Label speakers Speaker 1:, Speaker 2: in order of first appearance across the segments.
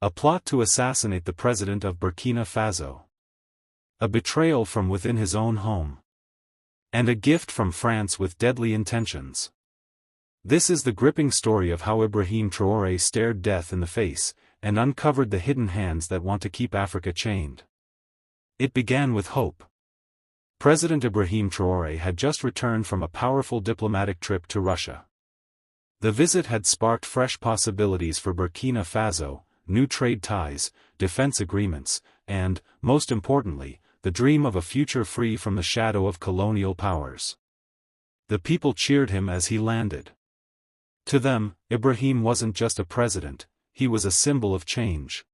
Speaker 1: A plot to assassinate the president of Burkina Faso. A betrayal from within his own home. And a gift from France with deadly intentions. This is the gripping story of how Ibrahim Traoré stared death in the face, and uncovered the hidden hands that want to keep Africa chained. It began with hope. President Ibrahim Traoré had just returned from a powerful diplomatic trip to Russia. The visit had sparked fresh possibilities for Burkina Faso, new trade ties, defense agreements, and, most importantly, the dream of a future free from the shadow of colonial powers. The people cheered him as he landed. To them, Ibrahim wasn't just a president, he was a symbol of change.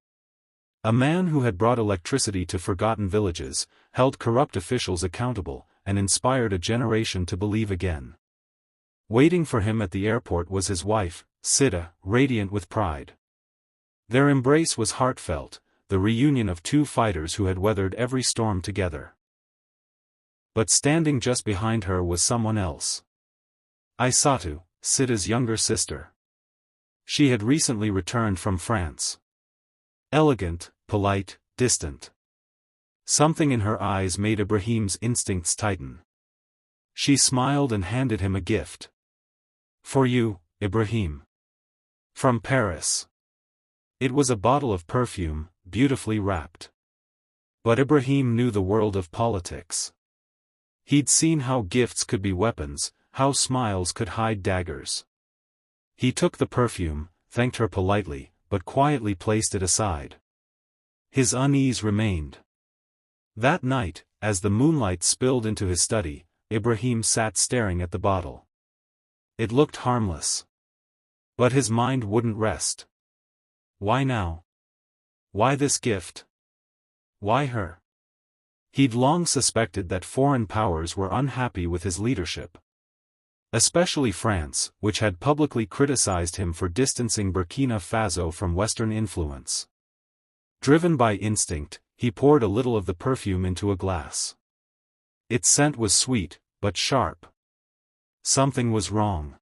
Speaker 1: A man who had brought electricity to forgotten villages, held corrupt officials accountable, and inspired a generation to believe again. Waiting for him at the airport was his wife, Sida, radiant with pride. Their embrace was heartfelt, the reunion of two fighters who had weathered every storm together. But standing just behind her was someone else. Aïssatou, Sida's younger sister. She had recently returned from France. Elegant, polite, distant. Something in her eyes made Ibrahim's instincts tighten. She smiled and handed him a gift. "For you, Ibrahim. From Paris." It was a bottle of perfume, beautifully wrapped. But Ibrahim knew the world of politics. He'd seen how gifts could be weapons, how smiles could hide daggers. He took the perfume, thanked her politely, but quietly placed it aside. His unease remained. That night, as the moonlight spilled into his study, Ibrahim sat staring at the bottle. It looked harmless. But his mind wouldn't rest. Why now? Why this gift? Why her? He'd long suspected that foreign powers were unhappy with his leadership. Especially France, which had publicly criticized him for distancing Burkina Faso from Western influence. Driven by instinct, he poured a little of the perfume into a glass. Its scent was sweet, but sharp. Something was wrong.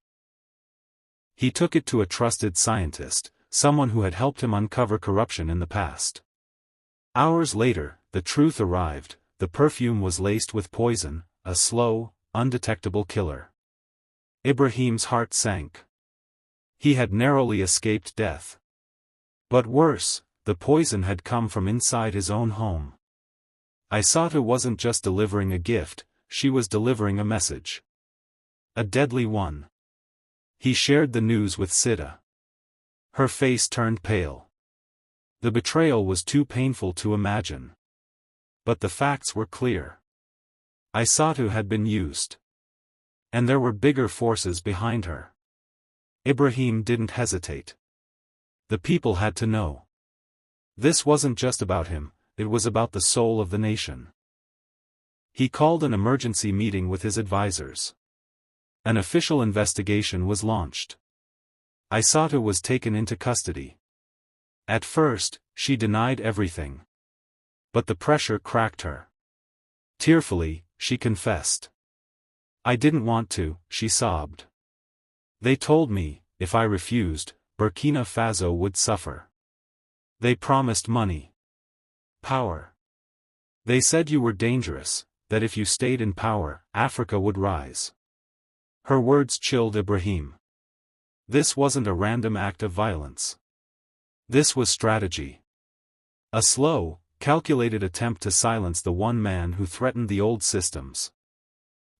Speaker 1: He took it to a trusted scientist, someone who had helped him uncover corruption in the past. Hours later, the truth arrived: the perfume was laced with poison, a slow, undetectable killer. Ibrahim's heart sank. He had narrowly escaped death. But worse, the poison had come from inside his own home. Aïssatou wasn't just delivering a gift, she was delivering a message. A deadly one. He shared the news with Sida. Her face turned pale. The betrayal was too painful to imagine. But the facts were clear. Aïssatou had been used. And there were bigger forces behind her. Ibrahim didn't hesitate. The people had to know. This wasn't just about him, it was about the soul of the nation. He called an emergency meeting with his advisors. An official investigation was launched. Aïssatou was taken into custody. At first, she denied everything. But the pressure cracked her. Tearfully, she confessed. "I didn't want to," she sobbed. "They told me, if I refused, Burkina Faso would suffer. They promised money. Power. They said you were dangerous, that if you stayed in power, Africa would rise." Her words chilled Ibrahim. This wasn't a random act of violence. This was strategy. A slow, calculated attempt to silence the one man who threatened the old systems.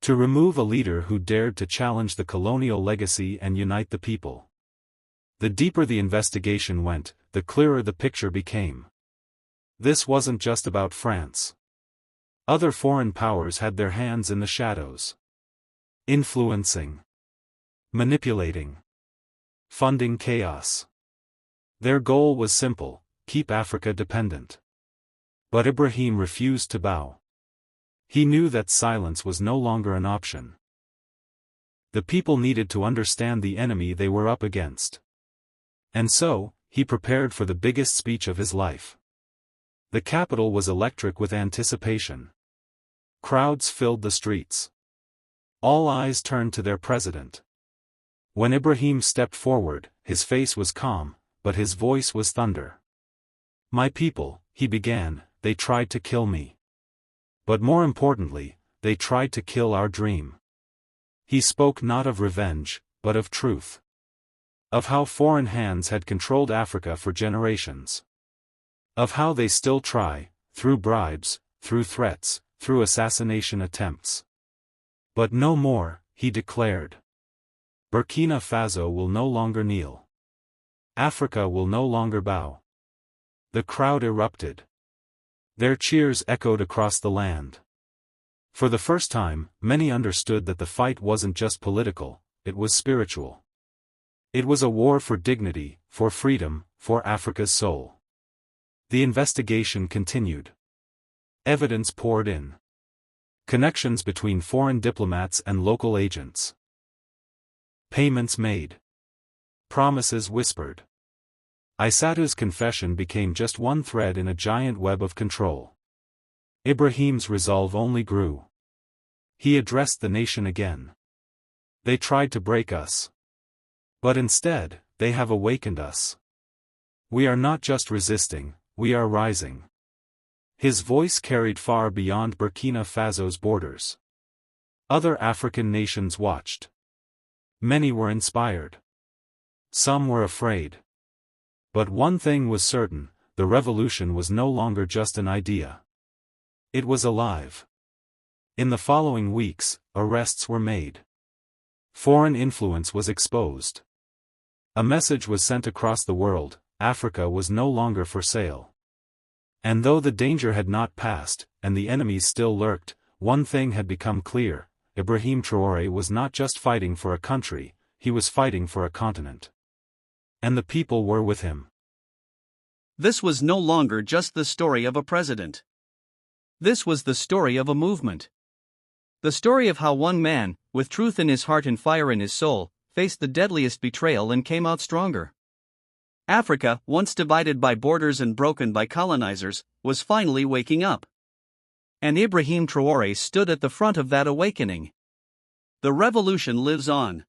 Speaker 1: To remove a leader who dared to challenge the colonial legacy and unite the people. The deeper the investigation went, the clearer the picture became. This wasn't just about France. Other foreign powers had their hands in the shadows. Influencing. Manipulating. Funding chaos. Their goal was simple: keep Africa dependent. But Ibrahim refused to bow. He knew that silence was no longer an option. The people needed to understand the enemy they were up against. And so, he prepared for the biggest speech of his life. The capital was electric with anticipation. Crowds filled the streets. All eyes turned to their president. When Ibrahim stepped forward, his face was calm, but his voice was thunder. My people, he began, they tried to kill me. But more importantly, they tried to kill our dream. He spoke not of revenge, but of truth. Of how foreign hands had controlled Africa for generations. Of how they still try, through bribes, through threats, through assassination attempts. But no more, he declared. Burkina Faso will no longer kneel. Africa will no longer bow. The crowd erupted. Their cheers echoed across the land. For the first time, many understood that the fight wasn't just political, it was spiritual. It was a war for dignity, for freedom, for Africa's soul. The investigation continued. Evidence poured in. Connections between foreign diplomats and local agents. Payments made. Promises whispered. Aissatou's confession became just one thread in a giant web of control. Ibrahim's resolve only grew. He addressed the nation again. They tried to break us. But instead, they have awakened us. We are not just resisting, we are rising. His voice carried far beyond Burkina Faso's borders. Other African nations watched. Many were inspired. Some were afraid. But one thing was certain, the revolution was no longer just an idea. It was alive. In the following weeks, arrests were made. Foreign influence was exposed. A message was sent across the world, Africa was no longer for sale. And though the danger had not passed, and the enemies still lurked, one thing had become clear, Ibrahim Traoré was not just fighting for a country, he was fighting for a continent. And the people were with him.
Speaker 2: This was no longer just the story of a president. This was the story of a movement. The story of how one man, with truth in his heart and fire in his soul, faced the deadliest betrayal and came out stronger. Africa, once divided by borders and broken by colonizers, was finally waking up. And Ibrahim Traoré stood at the front of that awakening. The revolution lives on.